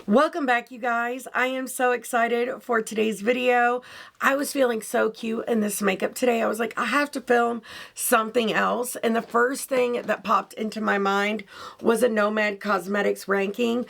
Welcome back, you guys. I am so excited for today's video. I was feeling so cute in this makeup today. I was like, I have to film something else. And the first thing that popped into my mind was a Nomad Cosmetics ranking.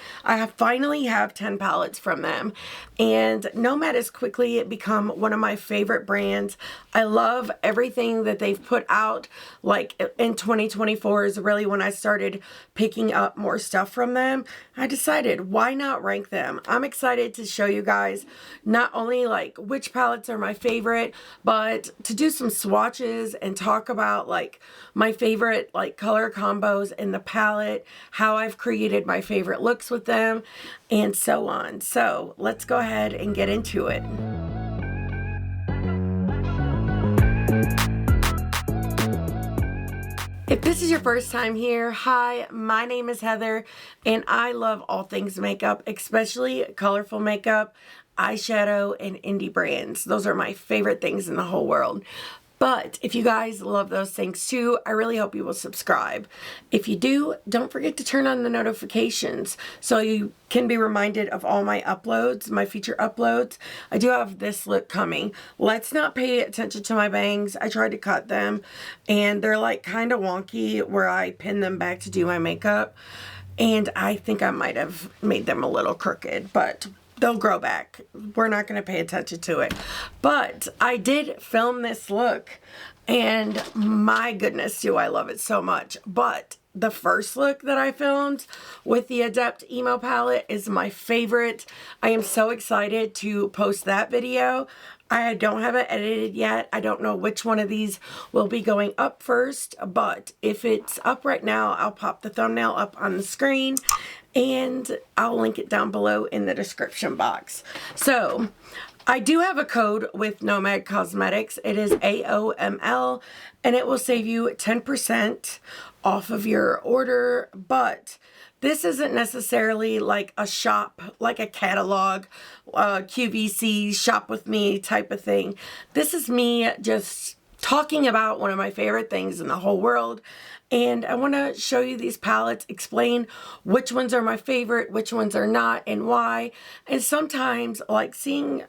Finally have 10 palettes from them. And Nomad has quickly become one of my favorite brands. I love everything that they've put out. Like in 2024 is really when I started picking up more stuff from them. I decided, why not rank them? I'm excited to show you guys not only like which palettes are my favorite, but to do some swatches and talk about like my favorite like color combos in the palette, how I've created my favorite looks with them, and so on. So let's go ahead and get into it. If this is your first time here, hi, my name is Heather, and I love all things makeup, especially colorful makeup, eyeshadow, and indie brands. Those are my favorite things in the whole world. But if you guys love those things too, I really hope you will subscribe. If you do, don't forget to turn on the notifications so you can be reminded of all my uploads, my feature uploads. I do have this look coming. Let's not pay attention to my bangs. I tried to cut them and they're like kind of wonky where I pin them back to do my makeup. And I think I might have made them a little crooked, but they'll grow back. We're not going to pay attention to it. But I did film this look, and my goodness, do I love it so much. But the first look that I filmed with the Adept Emo palette is my favorite. I am so excited to post that video. I don't have it edited yet. I don't know which one of these will be going up first, but if it's up right now, I'll pop the thumbnail up on the screen and I'll link it down below in the description box. So I do have a code with Nomad Cosmetics. It is AOML, and it will save you 10% off of your order, but this isn't necessarily like a shop, like a catalog, QVC, shop with me type of thing. This is me just talking about one of my favorite things in the whole world. And I want to show you these palettes, explain which ones are my favorite, which ones are not, and why. And sometimes, like, seeing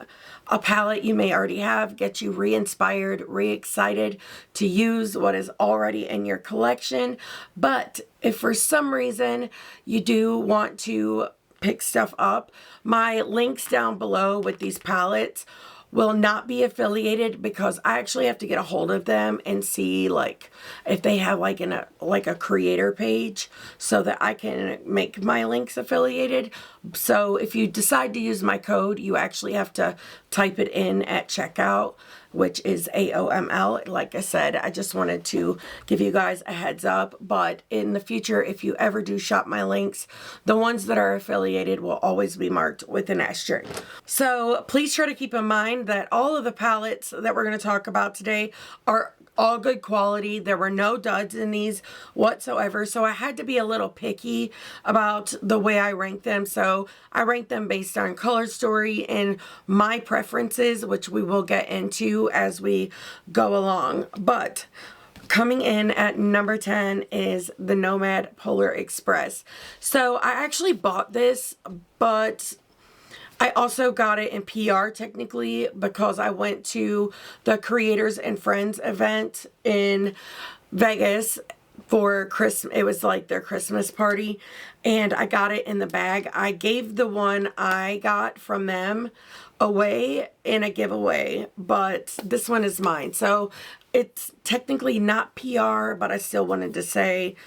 a palette you may already have gets you re-inspired, re-excited to use what is already in your collection. But if for some reason you do want to pick stuff up, my links down below with these palettes will not be affiliated because I actually have to get a hold of them and see like if they have like a creator page so that I can make my links affiliated. So if you decide to use my code, you actually have to type it in at checkout, which is AOML. Like I said, I just wanted to give you guys a heads up, but in the future, if you ever do shop my links, the ones that are affiliated will always be marked with an asterisk. So please try to keep in mind that all of the palettes that we're going to talk about today are all good quality. There were no duds in these whatsoever, so I had to be a little picky about the way I rank them. So I rank them based on color story and my preferences, which we will get into as we go along. But coming in at number 10 is the Nomad Polar Express. So I actually bought this, but I also got it in PR technically because I went to the Creators and Friends event in Vegas for Christmas. It was like their Christmas party, and I got it in the bag. I gave the one I got from them away in a giveaway, but this one is mine. So it's technically not PR, but I still wanted to say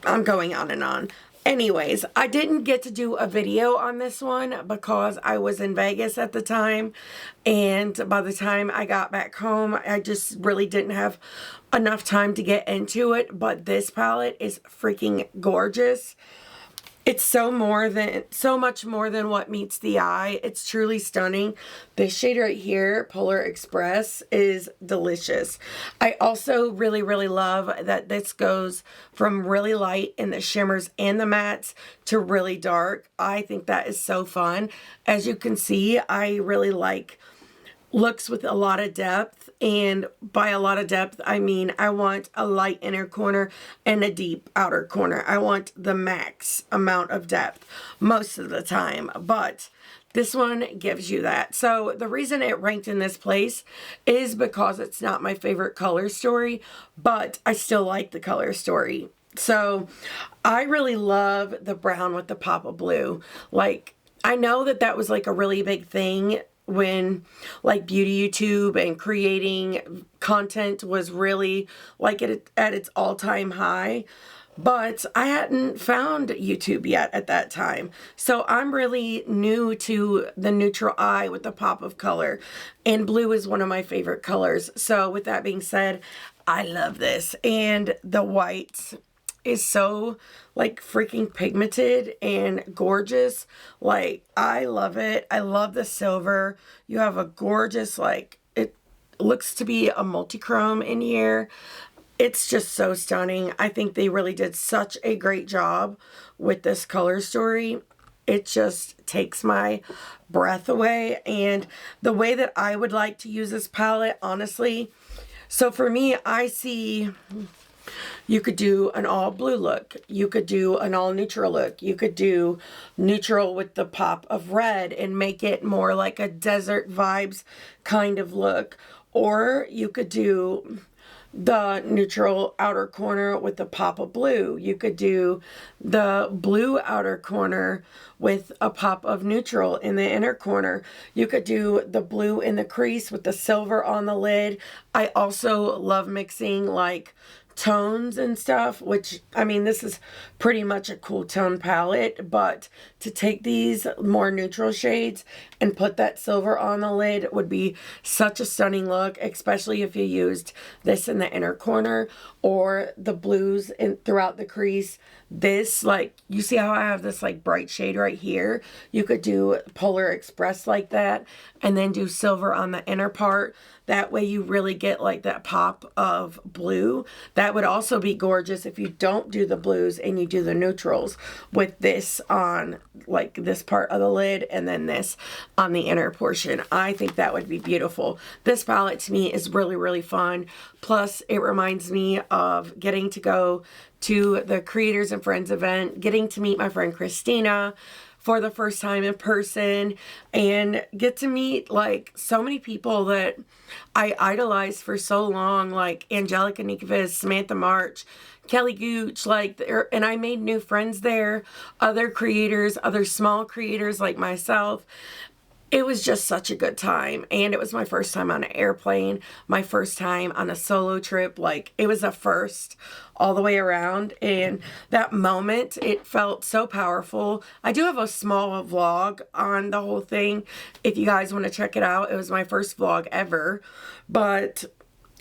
I'm going on and on. Anyways, I didn't get to do a video on this one because I was in Vegas at the time, and by the time I got back home, I just really didn't have enough time to get into it. But this palette is freaking gorgeous. It's so much more than what meets the eye. It's truly stunning. This shade right here, Polar Express, is delicious. I also really, really love that this goes from really light in the shimmers and the mattes to really dark. I think that is so fun. As you can see, I really like looks with a lot of depth, and by a lot of depth I mean I want a light inner corner and a deep outer corner. I want the max amount of depth most of the time, but this one gives you that. So the reason it ranked in this place is because it's not my favorite color story, but I still like the color story. So I really love the brown with the pop of blue. Like, I know that that was like a really big thing when like beauty YouTube and creating content was really like at its all-time high, but I hadn't found YouTube yet at that time. So I'm really new to the neutral eye with the pop of color, and blue is one of my favorite colors. So with that being said, I love this, and the white is so like freaking pigmented and gorgeous. Like, I love it. I love the silver. You have a gorgeous, like, it looks to be a multi-chrome in here. It's just so stunning. I think they really did such a great job with this color story. It just takes my breath away. And the way that I would like to use this palette, honestly, so for me, I see you could do an all blue look. You could do an all neutral look. You could do neutral with the pop of red and make it more like a desert vibes kind of look. Or you could do the neutral outer corner with the pop of blue. You could do the blue outer corner with a pop of neutral in the inner corner. You could do the blue in the crease with the silver on the lid. I also love mixing like tones and stuff, which, I mean, this is pretty much a cool tone palette, but to take these more neutral shades and put that silver on the lid would be such a stunning look, especially if you used this in the inner corner or the blues in throughout the crease. This, like, you see how I have this like bright shade right here? You could do Polar Express like that and then do silver on the inner part. That way you really get like that pop of blue. That would also be gorgeous if you don't do the blues and you do the neutrals with this on like this part of the lid and then this on the inner portion. I think that would be beautiful. This palette to me is really, really fun. Plus it reminds me of getting to go to the Creators and Friends event, getting to meet my friend Christina for the first time in person, and get to meet like so many people that I idolized for so long, like Angelica Nicovis, Samantha March, Kelly Gooch, like, and I made new friends there, other creators, other small creators like myself. It was just such a good time, and it was my first time on an airplane, my first time on a solo trip. Like, it was a first all the way around, and that moment, it felt so powerful. I do have a small vlog on the whole thing if you guys want to check it out. It was my first vlog ever, but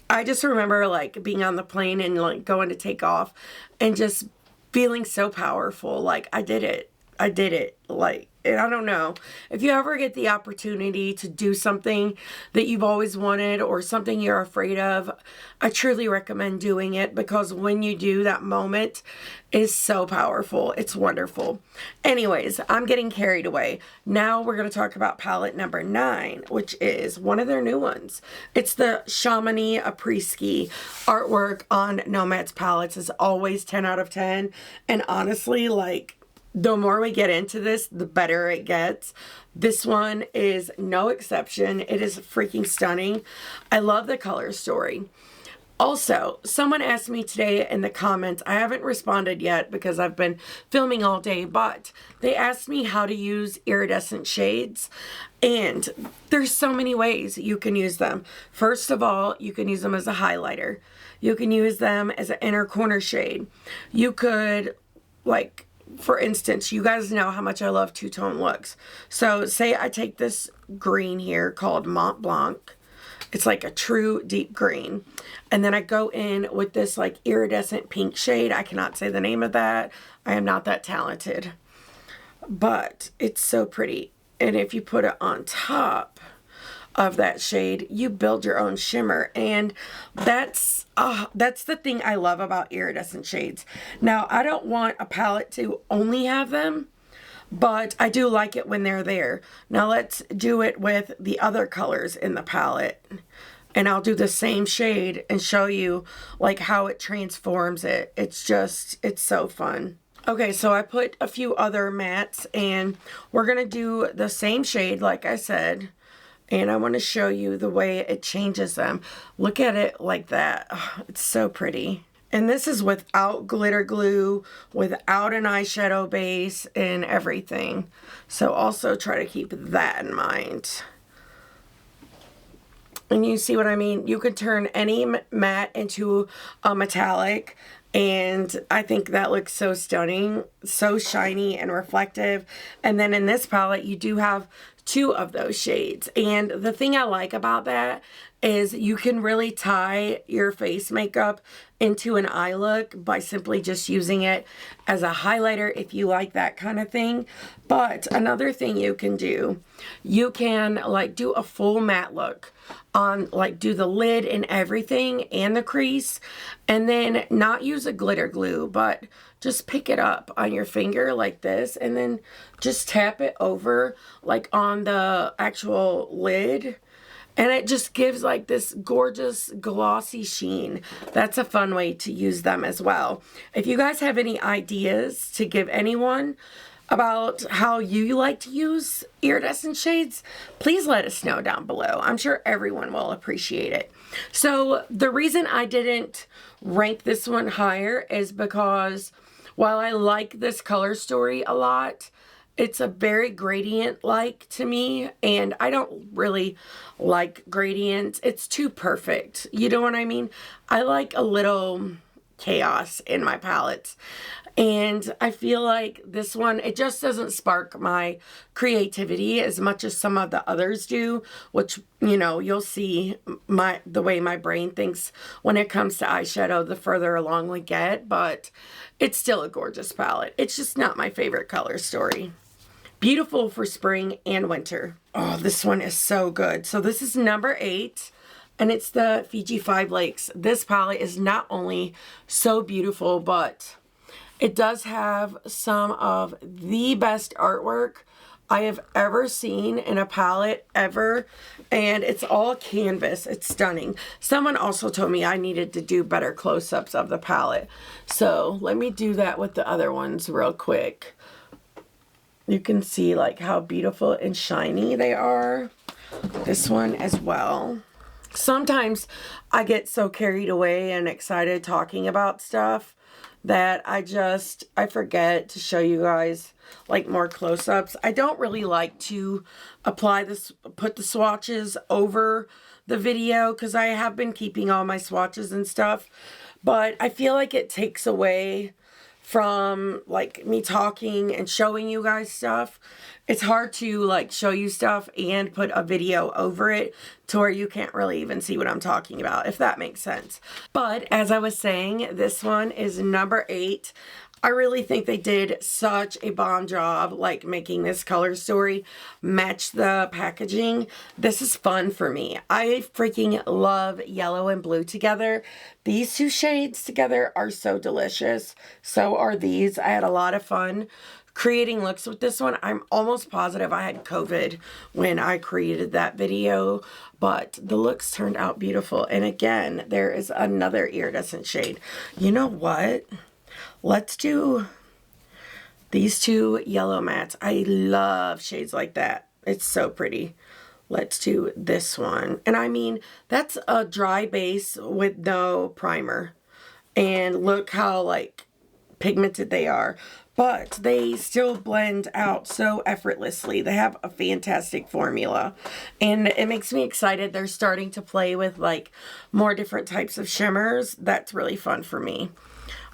I just remember like being on the plane and like going to take off and just feeling so powerful. Like, I did it. I did it. Like, and I don't know, if you ever get the opportunity to do something that you've always wanted or something you're afraid of, I truly recommend doing it, because when you do, that moment is so powerful. It's wonderful. Anyways, I'm getting carried away. Now we're going to talk about palette number 9, which is one of their new ones. It's the Chamonix Après-Ski. Artwork on Nomad's Palettes is always 10 out of 10. And honestly, like, the more we get into this, the better it gets. This one is no exception. It is freaking stunning. I love the color story. Also, someone asked me today in the comments, I haven't responded yet because I've been filming all day, but they asked me how to use iridescent shades, and there's so many ways you can use them. First of all, you can use them as a highlighter. You can use them as an inner corner shade. You could, like, for instance, you guys know how much I love two-tone looks. So say I take this green here called Mont Blanc. It's like a true deep green. And then I go in with this like iridescent pink shade. I cannot say the name of that. I am not that talented. But it's so pretty. And if you put it on top of that shade, you build your own shimmer, and that's the thing I love about iridescent shades. Now, I don't want a palette to only have them, but I do like it when they're there. Now let's do it with the other colors in the palette. And I'll do the same shade and show you like how it transforms it. It's so fun. Okay, so I put a few other mattes and we're gonna do the same shade like I said. And I want to show you the way it changes them. Look at it like that. Oh, it's so pretty. And this is without glitter glue, without an eyeshadow base and everything. So also try to keep that in mind. And you see what I mean? You could turn any matte into a metallic. And I think that looks so stunning, so shiny and reflective. And then in this palette, you do have 2 of those shades. And the thing I like about that is you can really tie your face makeup into an eye look by simply just using it as a highlighter if you like that kind of thing. But another thing you can do, you can like do a full matte look on, like do the lid and everything and the crease, and then not use a glitter glue, but just pick it up on your finger like this and then just tap it over like on the actual lid. And it just gives like this gorgeous glossy sheen. That's a fun way to use them as well. If you guys have any ideas to give anyone about how you like to use iridescent shades, please let us know down below. I'm sure everyone will appreciate it. So the reason I didn't rank this one higher is because while I like this color story a lot, it's a very gradient-like to me, and I don't really like gradients. It's too perfect. You know what I mean? I like a little chaos in my palettes. And I feel like this one, it just doesn't spark my creativity as much as some of the others do, which, you know, you'll see the way my brain thinks when it comes to eyeshadow the further along we get, but it's still a gorgeous palette. It's just not my favorite color story. Beautiful for spring and winter. Oh, this one is so good. So this is number 8. And it's the Fiji 5 Lakes. This palette is not only so beautiful, but it does have some of the best artwork I have ever seen in a palette ever. And it's all canvas. It's stunning. Someone also told me I needed to do better close-ups of the palette. So let me do that with the other ones real quick. You can see like how beautiful and shiny they are. This one as well. Sometimes I get so carried away and excited talking about stuff that I forget to show you guys like more close-ups. I don't really like to put the swatches over the video because I have been keeping all my swatches and stuff, but I feel like it takes away from like me talking and showing you guys stuff. It's hard to like show you stuff and put a video over it to where you can't really even see what I'm talking about, if that makes sense. But as I was saying, this one is number 8. I really think they did such a bomb job like making this color story match the packaging. This is fun for me. I freaking love yellow and blue together. These 2 shades together are so delicious. So are these. I had a lot of fun creating looks with this one. I'm almost positive I had COVID when I created that video, but the looks turned out beautiful. And again, there is another iridescent shade. You know what? Let's do these 2 yellow mattes. I love shades like that. It's so pretty. Let's do this one. And I mean, that's a dry base with no primer. And look how like pigmented they are. But they still blend out so effortlessly. They have a fantastic formula. And it makes me excited. They're starting to play with like more different types of shimmers. That's really fun for me.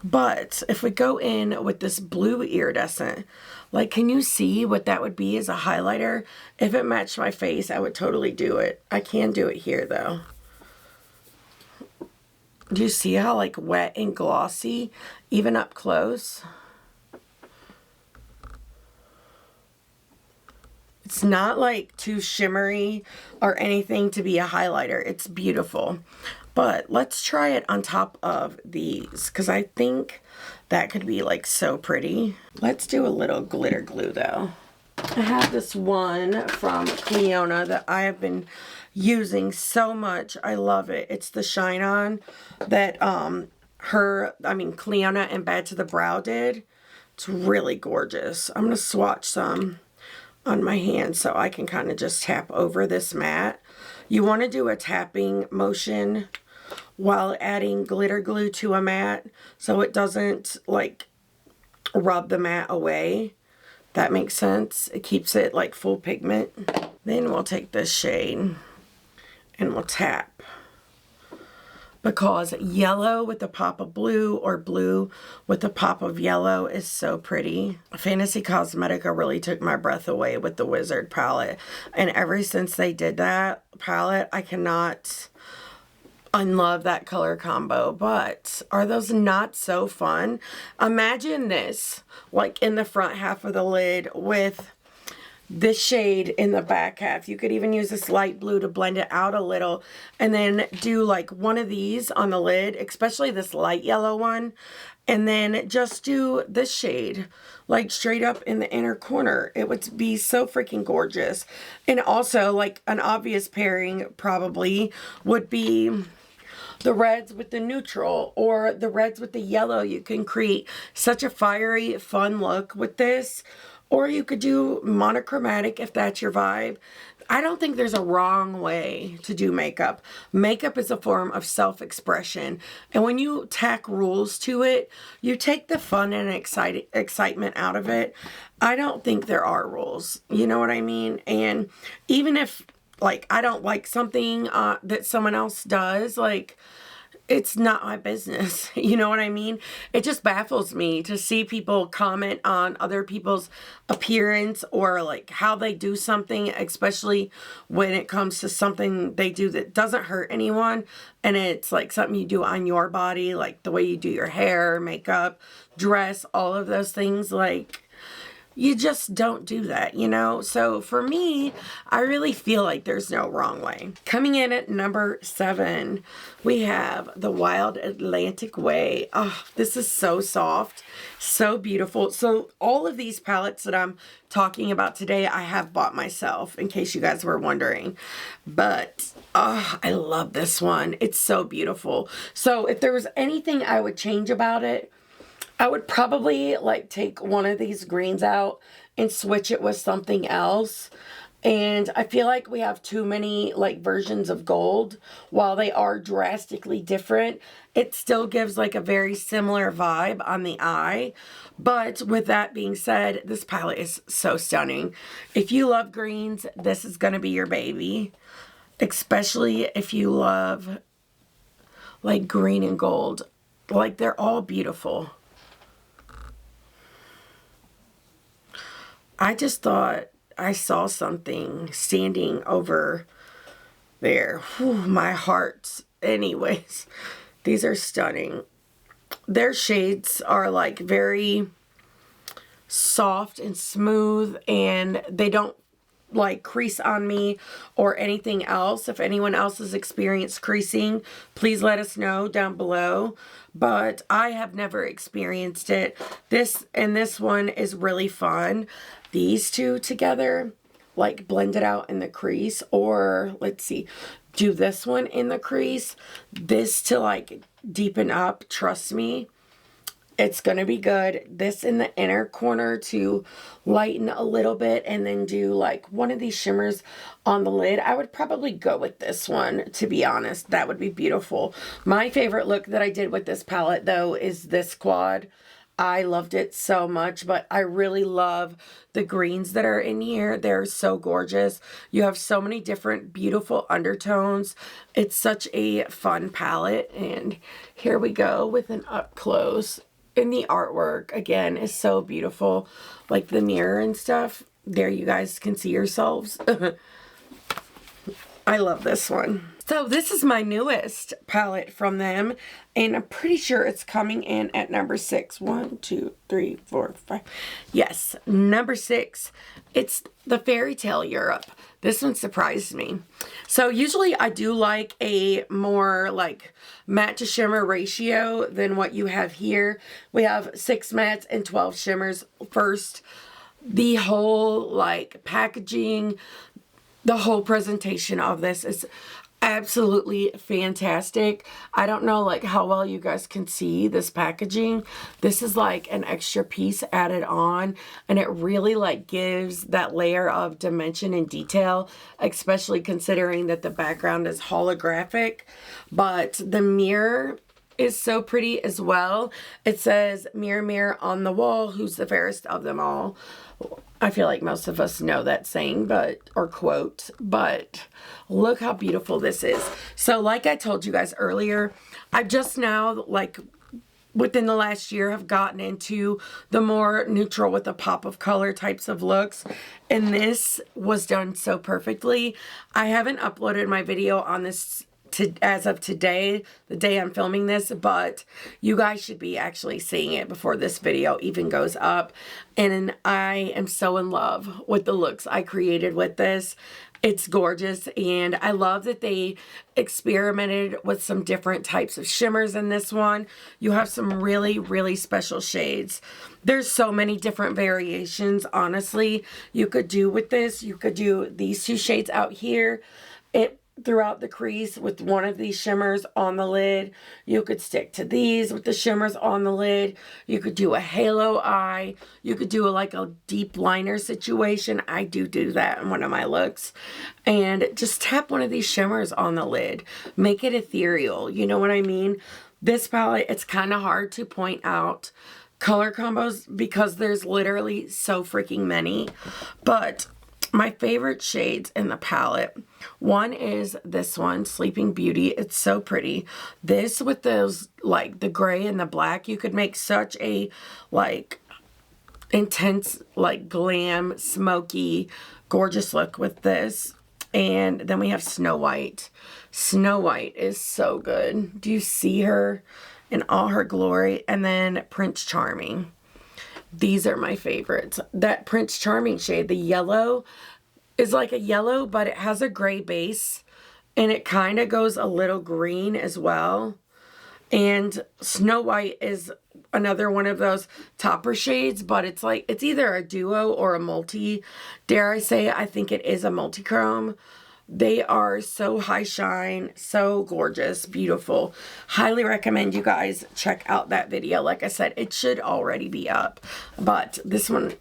But if we go in with this blue iridescent, like, can you see what that would be as a highlighter? If it matched my face, I would totally do it. I can do it here, though. Do you see how, like, wet and glossy, even up close? It's not, like, too shimmery or anything to be a highlighter. It's beautiful. But let's try it on top of these because I think that could be like so pretty. Let's do a little glitter glue though. I have this one from Cleona that I have been using so much. I love it. It's the Shine On that Cleona and Bad to the Brow did. It's really gorgeous. I'm going to swatch some on my hand so I can kind of just tap over this matte. You want to do a tapping motion while adding glitter glue to a matte so it doesn't like rub the matte away. That makes sense. It keeps it like full pigment. Then we'll take this shade and we'll tap, because yellow with a pop of blue or blue with a pop of yellow is so pretty. Fantasy Cosmetica really took my breath away with the Wizard palette, and ever since they did that palette, I cannot unlove that color combo. But are those not so fun? Imagine this like in the front half of the lid with this shade in the back half. You could even use this light blue to blend it out a little, and then do like one of these on the lid, especially this light yellow one, and then just do this shade like straight up in the inner corner. It would be so freaking gorgeous. And also, like, an obvious pairing probably would be the reds with the neutral or the reds with the yellow. You can create such a fiery, fun look with this. Or you could do monochromatic if that's your vibe. I don't think there's a wrong way to do makeup. Makeup is a form of self-expression. And when you tack rules to it, you take the fun and excitement out of it. I don't think there are rules. You know what I mean? And even if, like, I don't like something that someone else does, like, it's not my business. You know what I mean? It just baffles me to see people comment on other people's appearance or like how they do something, especially when it comes to something they do that doesn't hurt anyone. And it's like something you do on your body, like the way you do your hair, makeup, dress, all of those things. Like, you just don't do that, you know? So for me, I really feel like there's no wrong way. Coming in at number 7, we have the Wild Atlantic Way. Oh, this is so soft, so beautiful. So all of these palettes that I'm talking about today, I have bought myself, in case you guys were wondering. But I love this one. It's so beautiful. So if there was anything I would change about it, I would probably like take one of these greens out and switch it with something else. And I feel like we have too many like versions of gold. While they are drastically different, it still gives like a very similar vibe on the eye. But with that being said, this palette is so stunning. If you love greens, this is going to be your baby. Especially if you love like green and gold. Like, they're all beautiful. I just thought I saw something standing over there. Whew, my heart. Anyways, these are stunning. Their shades are like very soft and smooth, and they don't like crease on me or anything else. If anyone else has experienced creasing, please let us know down below. But I have never experienced it. This and this one is really fun. These two together, like, blend it out in the crease, or let's see, do this one in the crease, this to like deepen up. Trust me, it's gonna be good. This in the inner corner to lighten a little bit, and then do like one of these shimmers on the lid. I would probably go with this one, to be honest. That would be beautiful. My favorite look that I did with this palette though is this quad. I loved it so much, but I really love the greens that are in here. They're so gorgeous. You have so many different beautiful undertones. It's such a fun palette. And here we go with an up close. And the artwork, again, is so beautiful. Like the mirror and stuff. There you guys can see yourselves. I love this one. So this is my newest palette from them, and I'm pretty sure it's coming in at number 6. 1, 2, 3, 4, 5. Yes, number 6. It's the Fairy Tale Europe. This one surprised me. So usually I do like a more like matte to shimmer ratio than what you have here. We have 6 mattes and 12 shimmers. First, the whole like packaging, the whole presentation of this is absolutely fantastic. I don't know like how well you guys can see this packaging. This is like an extra piece added on, and it really like gives that layer of dimension and detail, especially considering that the background is holographic. But the mirror is so pretty as well. It says, "Mirror, mirror on the wall, who's the fairest of them all?" I feel like most of us know that saying, or quote, but look how beautiful this is. So like I told you guys earlier, I just now, like within the last year, have gotten into the more neutral with a pop of color types of looks. And this was done so perfectly. I haven't uploaded my video on this as of today, the day I'm filming this, but you guys should be actually seeing it before this video even goes up. And I am so in love with the looks I created with this. It's gorgeous, and I love that they experimented with some different types of shimmers in this one. You have some really, really special shades. There's so many different variations, honestly, you could do with this. You could do these 2 shades out here. Throughout the crease with one of these shimmers on the lid. You could stick to these with the shimmers on the lid. You could do a halo eye. You could do like a deep liner situation. I do that in one of my looks. And just tap one of these shimmers on the lid. Make it ethereal. You know what I mean? This palette, it's kind of hard to point out color combos because there's literally so freaking many. But my favorite shades in the palette, one is this one, Sleeping Beauty. It's so pretty. This with those, like the gray and the black, you could make such a like intense, like glam, smoky, gorgeous look with this. And then we have Snow White. Snow White is so good. Do you see her in all her glory? And then Prince Charming. These are my favorites. That Prince Charming shade, the yellow, is like a yellow, but it has a gray base, and it kind of goes a little green as well. And Snow White is another one of those topper shades, but it's like, it's either a duo or a multi. Dare I say, I think it is a multi-chrome. They are so high shine, so gorgeous, beautiful. Highly recommend you guys check out that video. Like I said, it should already be up, but this one,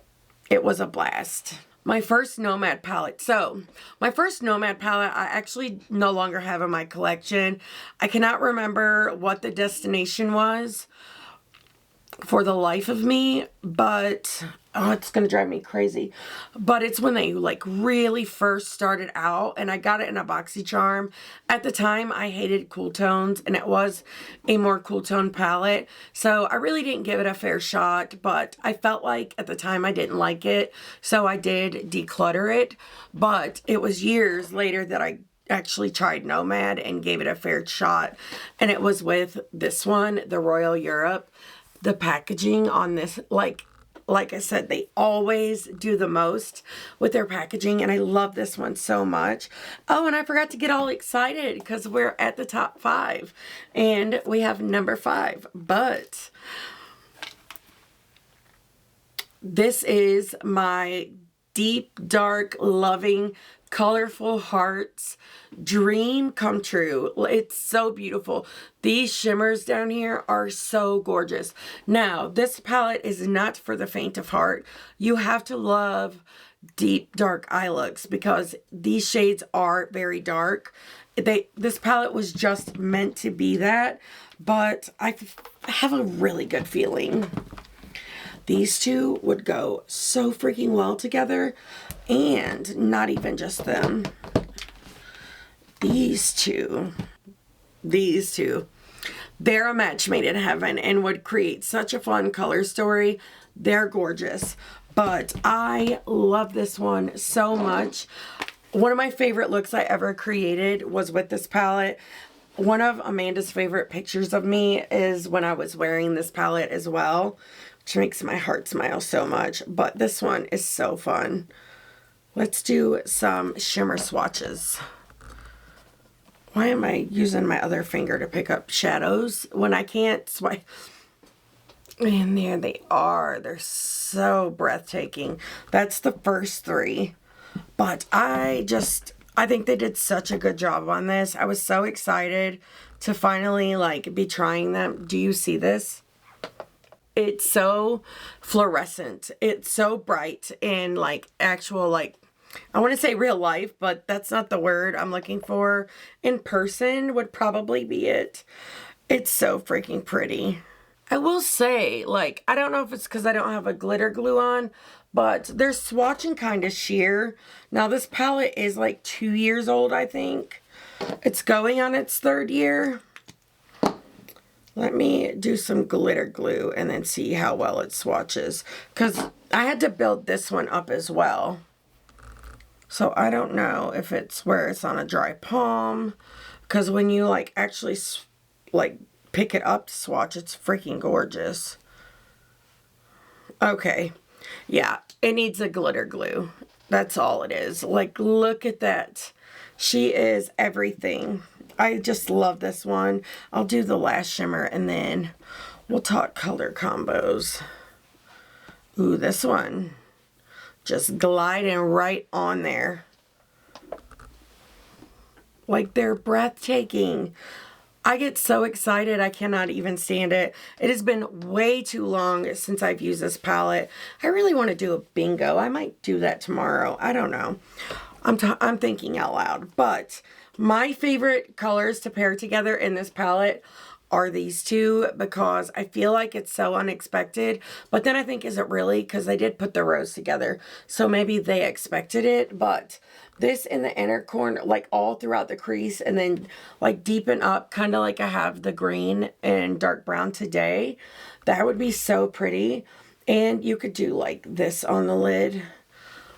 it was a blast. My first Nomad palette. So, my first Nomad palette, I actually no longer have in my collection. I cannot remember what the destination was for the life of me, but oh, it's gonna drive me crazy. But it's when they like really first started out, and I got it in a BoxyCharm. At the time, I hated cool tones, and it was a more cool tone palette, so I really didn't give it a fair shot. But I felt like at the time I didn't like it, so I did declutter it. But it was years later that I actually tried Nomad and gave it a fair shot, and it was with this one, the Royal Europe. The packaging on this, like I said, they always do the most with their packaging, and I love this one so much. Oh, and I forgot to get all excited because we're at the top 5, and we have number 5, but this is my deep, dark, loving, colorful hearts dream come true. It's so beautiful. These shimmers down here are so gorgeous. This palette is not for the faint of heart. You have to love deep, dark eye looks because these shades are very dark. This palette was just meant to be that, but I have a really good feeling these two would go so freaking well together. And not even just them. These two, they're a match made in heaven and would create such a fun color story. They're gorgeous. But I love this one so much. One of my favorite looks I ever created was with this palette. One of Amanda's favorite pictures of me is when I was wearing this palette as well, which makes my heart smile so much. But this one is so fun. Let's do some shimmer swatches. Why am I using my other finger to pick up shadows when I can't swipe? And there they are. They're so breathtaking. That's the first three. But I think they did such a good job on this. I was so excited to finally like be trying them. Do you see this? It's so fluorescent. It's so bright and like actual, like, I want to say real life, but that's not the word I'm looking for. In person would probably be it. It's so freaking pretty. I will say, like, I don't know if it's because I don't have a glitter glue on, but they're swatching kind of sheer. Now, this palette is like 2 years old, I think. It's going on its 3rd year. Let me do some glitter glue and then see how well it swatches. Because I had to build this one up as well. So I don't know if it's where it's on a dry palm. Because when you like actually like pick it up to swatch, it's freaking gorgeous. Okay. Yeah, it needs a glitter glue. That's all it is. Like, look at that. She is everything. I just love this one. I'll do the last shimmer and then we'll talk color combos. Ooh, this one. Just gliding right on there. Like, they're breathtaking. I get so excited, I cannot even stand it. It has been way too long since I've used this palette. I really want to do a bingo. I might do that tomorrow. I don't know. I'm thinking out loud. But my favorite colors to pair together in this palette are these two because I feel like it's so unexpected. But then I think, is it really? Because they did put the rose together. So maybe they expected it. But this in the inner corner, like all throughout the crease, and then like deepen up, kind of like I have the green and dark brown today. That would be so pretty. And you could do like this on the lid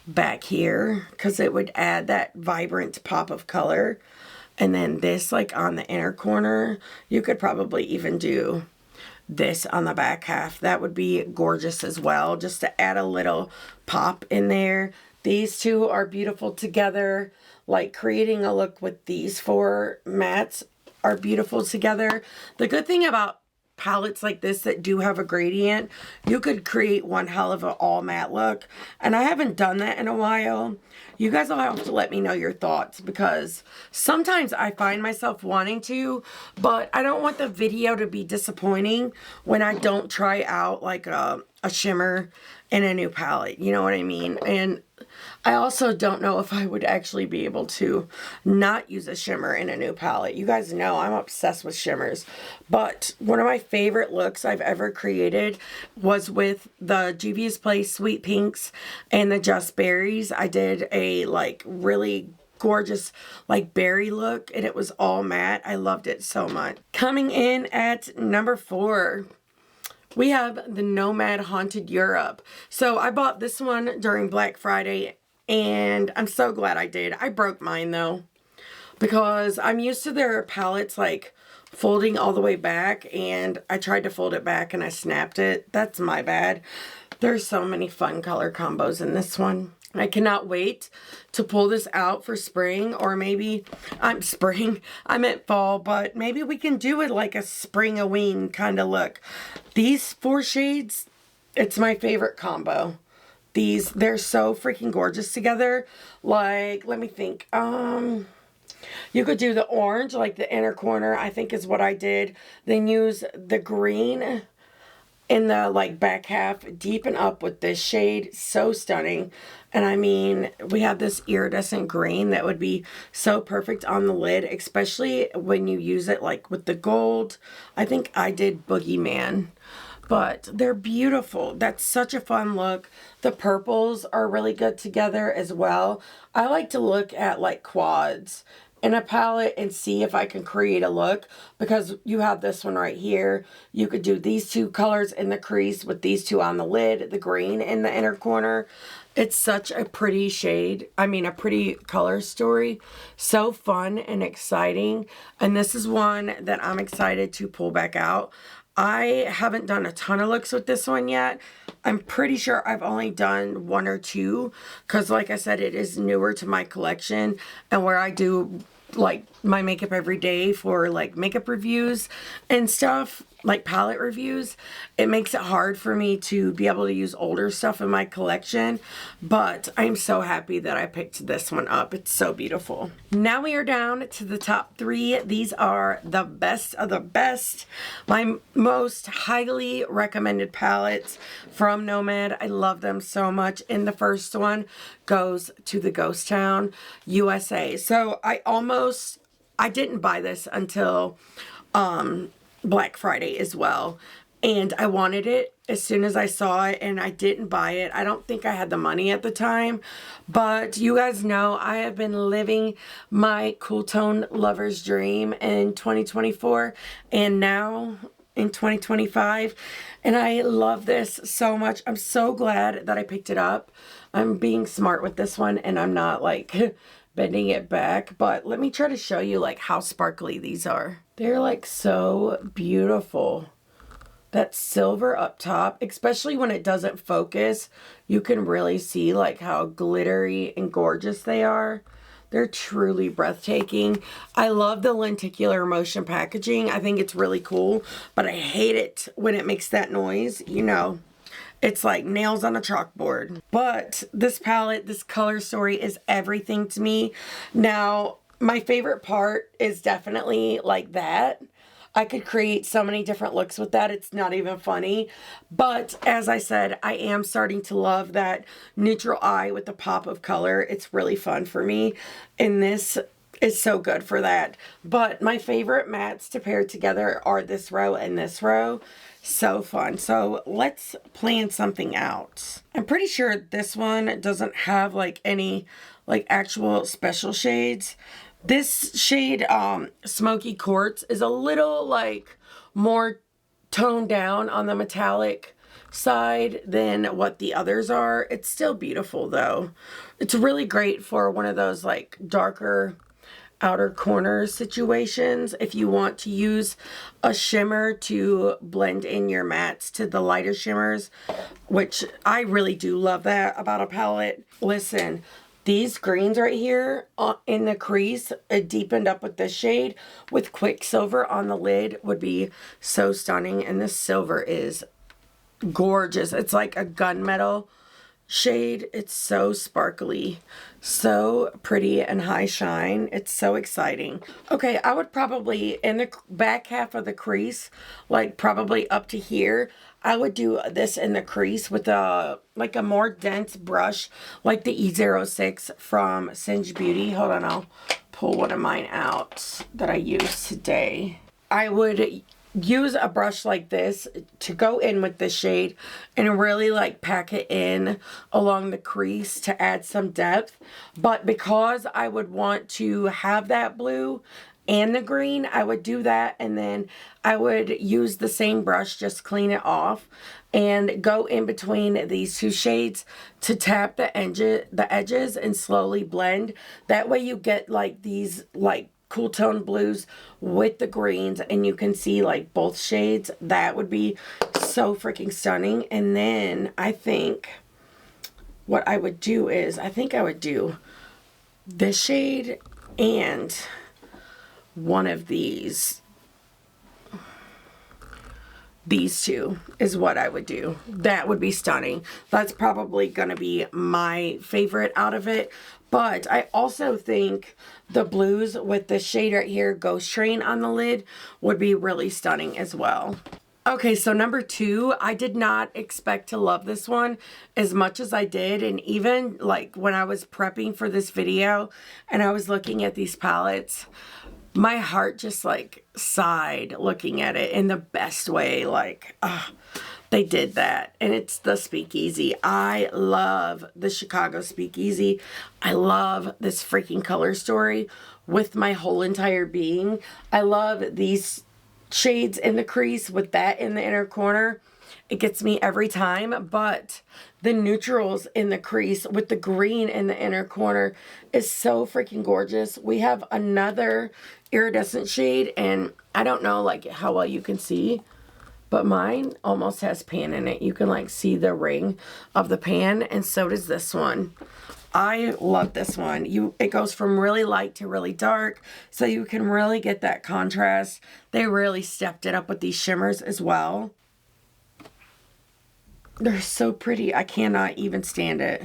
back here because it would add that vibrant pop of color. And then this like on the inner corner, you could probably even do this on the back half. That would be gorgeous as well, just to add a little pop in there. These two are beautiful together. Like creating a look with these 4 mattes are beautiful together. The good thing about palettes like this that do have a gradient, you could create one hell of an all matte look. And I haven't done that in a while. You guys will have to let me know your thoughts because sometimes I find myself wanting to, but I don't want the video to be disappointing when I don't try out like a shimmer in a new palette. You know what I mean? And I also don't know if I would actually be able to not use a shimmer in a new palette. You guys know I'm obsessed with shimmers. But one of my favorite looks I've ever created was with the Juvia's Place Sweet Pinks and the Just Berries. I did a like really gorgeous like berry look and it was all matte. I loved it so much. Coming in at number 4. We have the Nomad Haunted Europe. So I bought this one during Black Friday and I'm so glad I did. I broke mine though because I'm used to their palettes like folding all the way back and I tried to fold it back and I snapped it. That's my bad. There's so many fun color combos in this one. I cannot wait to pull this out for spring, or maybe spring, I meant fall, but maybe we can do it like a spring-a-ween kind of look. These 4 shades, it's my favorite combo. They're so freaking gorgeous together. Like, let me think. You could do the orange, like the inner corner, I think is what I did. Then use the green in the like back half, deepen up with this shade. So stunning. And I mean, we have this iridescent green that would be so perfect on the lid, especially when you use it like with the gold. I think I did Boogeyman, but they're beautiful. That's such a fun look. The purples are really good together as well. I like to look at like quads in a palette and see if I can create a look, because you have this one right here. You could do these 2 colors in the crease with these 2 on the lid, the green in the inner corner. It's such a pretty shade. I mean, a pretty color story. So fun and exciting. And this is one that I'm excited to pull back out. I haven't done a ton of looks with this one yet. I'm pretty sure I've only done one or two because, like I said, it is newer to my collection, and where I do like my makeup every day for like makeup reviews and stuff, like palette reviews, it makes it hard for me to be able to use older stuff in my collection. But I'm so happy that I picked this one up. It's so beautiful. Now we are down to the top three. These are the best of the best. My most highly recommended palettes from Nomad. I love them so much. And the first one goes to the Ghost Town, USA. So I didn't buy this until Black Friday as well, and I wanted it as soon as I saw it, and I didn't buy it. I don't think I had the money at the time, but you guys know I have been living my cool tone lover's dream in 2024 and now in 2025, and I love this so much. I'm so glad that I picked it up. I'm being smart with this one, and I'm not like bending it back, but let me try to show you like how sparkly these are. They're like so beautiful. That silver up top, especially when it doesn't focus, you can really see like how glittery and gorgeous they are. They're truly breathtaking. I love the lenticular motion packaging. I think it's really cool, but I hate it when it makes that noise, you know. It's like nails on a chalkboard. But this palette, this color story is everything to me. Now, my favorite part is definitely like that. I could create so many different looks with that. It's not even funny. But as I said, I am starting to love that neutral eye with the pop of color. It's really fun for me. And this is so good for that. But my favorite mattes to pair together are this row and this row. So fun. So let's plan something out. I'm pretty sure this one doesn't have like any like actual special shades. This shade, Smoky Quartz, is a little like more toned down on the metallic side than what the others are. It's still beautiful though. It's really great for one of those like darker outer corner situations if you want to use a shimmer to blend in your mattes to the lighter shimmers, which I really do love that about a palette. Listen, these greens right here in the crease, deepened up with this shade with Quicksilver on the lid would be so stunning. And this silver is gorgeous. It's like a gunmetal shade. It's so sparkly, so pretty and high shine. It's so exciting. Okay, I would probably in the back half of the crease, like probably up to here, I would do this in the crease with a like a more dense brush like the E06 from Singe Beauty. Hold on, I'll pull one of mine out that I used today. I would use a brush like this to go in with the shade and really like pack it in along the crease to add some depth. But because I would want to have that blue and the green, I would do that, and then I would use the same brush, just clean it off and go in between these two shades to tap the edges and slowly blend. That way you get like these like cool tone blues with the greens, and you can see like both shades. That would be so freaking stunning. And then I think what I would do is I think I would do this shade and one of these two is what I would do. That would be stunning. That's probably going to be my favorite out of it. But I also think the blues with the shade right here, Ghost Train on the lid, would be really stunning as well. Okay, so number 2, I did not expect to love this one as much as I did. And even like when I was prepping for this video and I was looking at these palettes, my heart just like sighed looking at it in the best way. Like, they did that. And it's the Speakeasy. I love the Chicago Speakeasy. I love this freaking color story with my whole entire being. I love these shades in the crease with that in the inner corner. It gets me every time, but the neutrals in the crease with the green in the inner corner is so freaking gorgeous. We have another iridescent shade, and I don't know like how well you can see, but mine almost has pan in it. You can like see the ring of the pan, and so does this one. I love this one. It goes from really light to really dark, so you can really get that contrast. They really stepped it up with these shimmers as well. They're so pretty. I cannot even stand it.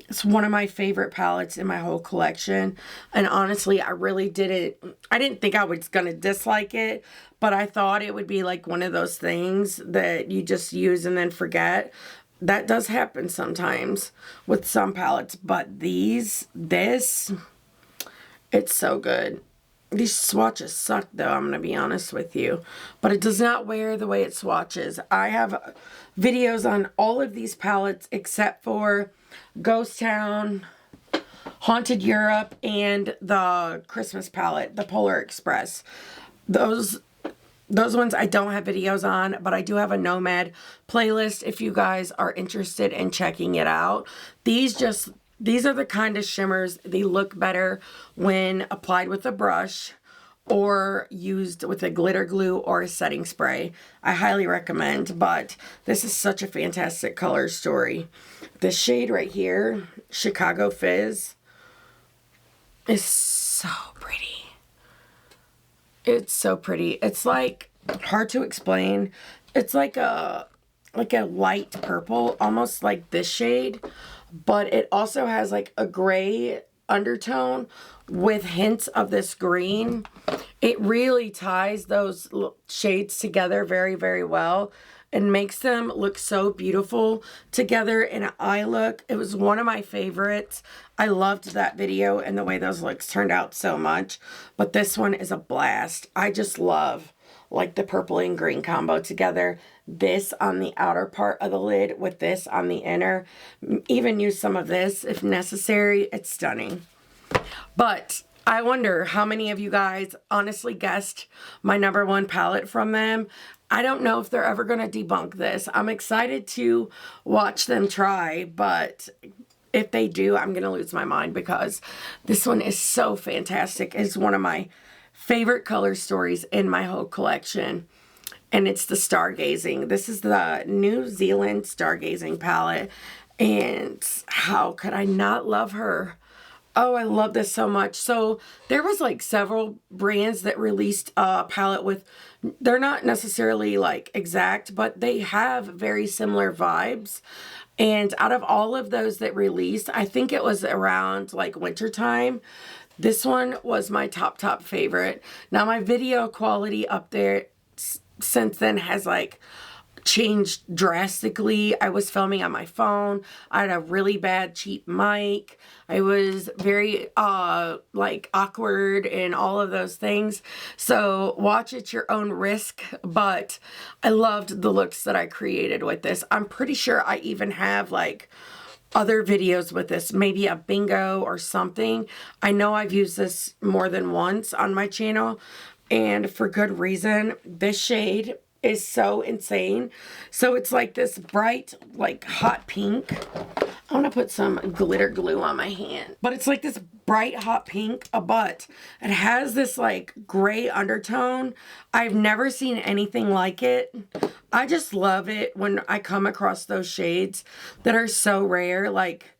It's one of my favorite palettes in my whole collection. And honestly, I didn't think I was going to dislike it, but I thought it would be like one of those things that you just use and then forget. That does happen sometimes with some palettes, but this, it's so good. These swatches suck though, I'm going to be honest with you. But it does not wear the way it swatches. I have videos on all of these palettes except for Ghost Town, Haunted Europe, and the Christmas palette, the Polar Express. Those ones I don't have videos on, but I do have a Nomad playlist if you guys are interested in checking it out. These are the kind of shimmers, they look better when applied with a brush or used with a glitter glue or a setting spray. I highly recommend, but this is such a fantastic color story. This shade right here, Chicago Fizz, is so pretty. It's so pretty. It's like hard to explain. It's like a light purple, almost like this shade, but it also has like a gray undertone with hints of this green. It really ties those shades together very, very well and makes them look so beautiful together in an eye look. It was one of my favorites. I loved that video and the way those looks turned out so much, but this one is a blast. I just love like the purple and green combo together. This on the outer part of the lid with this on the inner. Even use some of this if necessary. It's stunning. But I wonder how many of you guys honestly guessed my #1 palette from them. I don't know if they're ever going to debunk this. I'm excited to watch them try, but if they do, I'm going to lose my mind because this one is so fantastic. It's one of my favorite color stories in my whole collection, and it's the Stargazing. This is the New Zealand Stargazing palette, and how could I not love her? Oh, I love this so much. So there was like several brands that released a palette with, they're not necessarily like exact, but they have very similar vibes. And out of all of those that released, I think it was around like winter time, this one was my top favorite. Now my video quality up there since then has like changed drastically. I was filming on my phone. I had a really bad cheap mic. I was very like awkward and all of those things. So watch at your own risk, but I loved the looks that I created with this. I'm pretty sure I even have like other videos with this, maybe a bingo or something. I know I've used this more than once on my channel, and for good reason. This shade is so insane. So it's like this bright, like hot pink. I want to put some glitter glue on my hand. But it's like this bright hot pink, but it has this like gray undertone. I've never seen anything like it. I just love it when I come across those shades that are so rare. Like,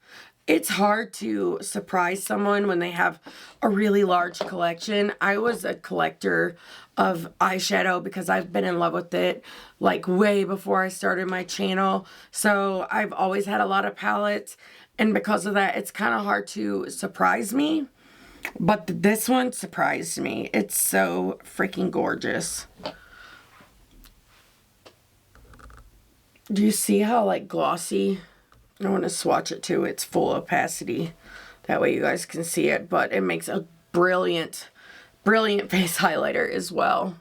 it's hard to surprise someone when they have a really large collection. I was a collector of eyeshadow because I've been in love with it like way before I started my channel. So I've always had a lot of palettes, and because of that, it's kind of hard to surprise me. But this one surprised me. It's so freaking gorgeous. Do you see how like glossy? I want to swatch it too. It's full opacity. That way you guys can see it. But it makes a brilliant, brilliant face highlighter as well.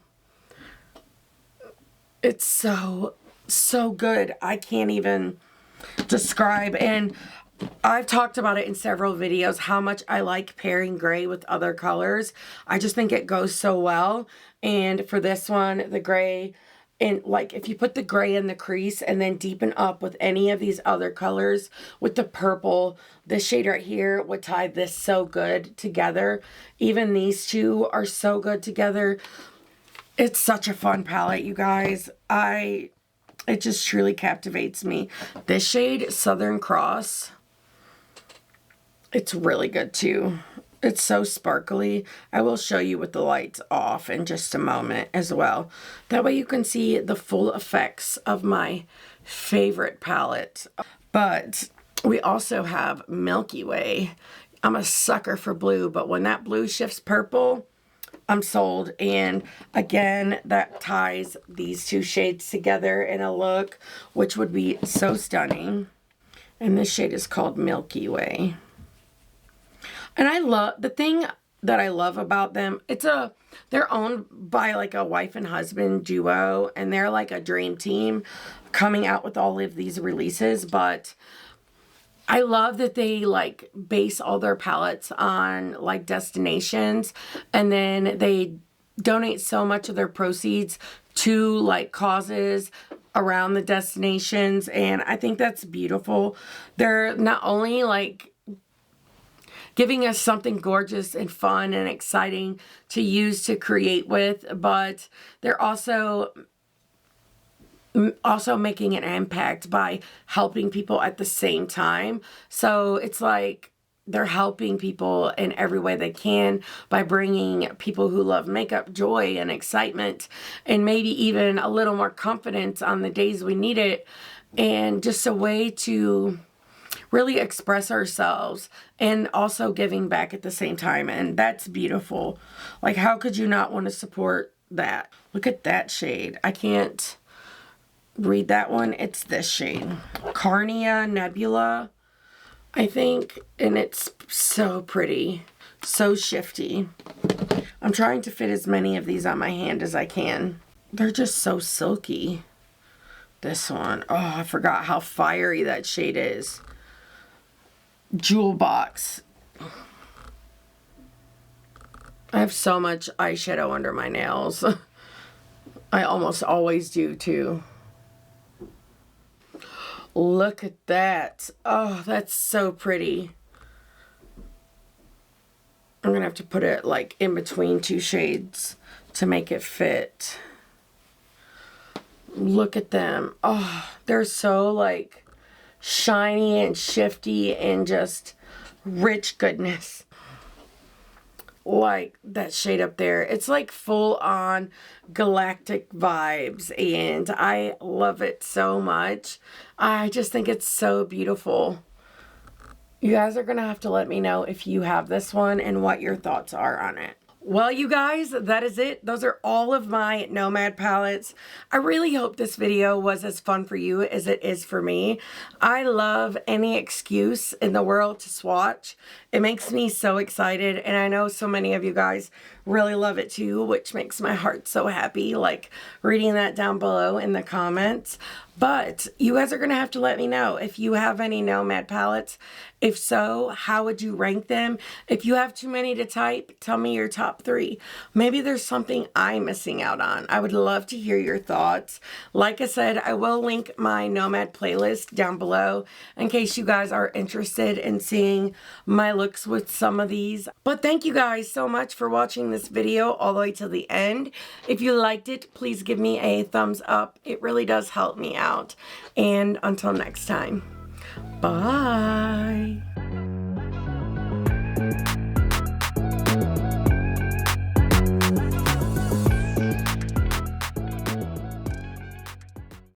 It's so, so good. I can't even describe. And I've talked about it in several videos, how much I like pairing gray with other colors. I just think it goes so well. And for this one, the gray And like if you put the gray in the crease and then deepen up with any of these other colors with the purple, this shade right here would tie this so good together. Even these two are so good together. It's such a fun palette, you guys. It just truly captivates me. This shade, Southern Cross, it's really good too. It's so sparkly. I will show you with the lights off in just a moment as well. That way you can see the full effects of my favorite palette. But we also have Milky Way. I'm a sucker for blue, but when that blue shifts purple, I'm sold. And again, that ties these two shades together in a look, which would be so stunning. And this shade is called Milky Way. And I love, the thing that I love about them, they're owned by like a wife and husband duo, and they're like a dream team coming out with all of these releases. But I love that they like base all their palettes on like destinations, and then they donate so much of their proceeds to like causes around the destinations. And I think that's beautiful. They're not only like giving us something gorgeous and fun and exciting to use to create with, but they're also making an impact by helping people at the same time. So it's like they're helping people in every way they can by bringing people who love makeup joy and excitement, and maybe even a little more confidence on the days we need it, and just a way to really express ourselves and also giving back at the same time. And that's beautiful. Like, how could you not want to support that? Look at that shade. I can't read that one. It's this shade, Carnia Nebula, I think. And it's so pretty, so shifty. I'm trying to fit as many of these on my hand as I can. They're just so silky. This one, oh, I forgot how fiery that shade is. Jewel Box. I have so much eyeshadow under my nails. I almost always do too. Look at that. Oh, that's so pretty. I'm gonna have to put it like in between two shades to make it fit. Look at them. Oh, they're so like shiny and shifty and just rich goodness. Like that shade up there, it's like full on galactic vibes, and I love it so much. I just think it's so beautiful. You guys are gonna have to let me know if you have this one and what your thoughts are on it. Well, you guys, that is it. Those are all of my Nomad palettes. I really hope this video was as fun for you as it is for me. I love any excuse in the world to swatch. It makes me so excited, and I know so many of you guys really love it too, which makes my heart so happy, like reading that down below in the comments. But you guys are going to have to let me know if you have any Nomad palettes. If so, how would you rank them? If you have too many to type, tell me your top 3. Maybe there's something I'm missing out on. I would love to hear your thoughts. Like I said, I will link my Nomad playlist down below in case you guys are interested in seeing my looks with some of these. But thank you guys so much for watching this video all the way to the end. If you liked it, please give me a thumbs up. It really does help me out. And until next time, bye.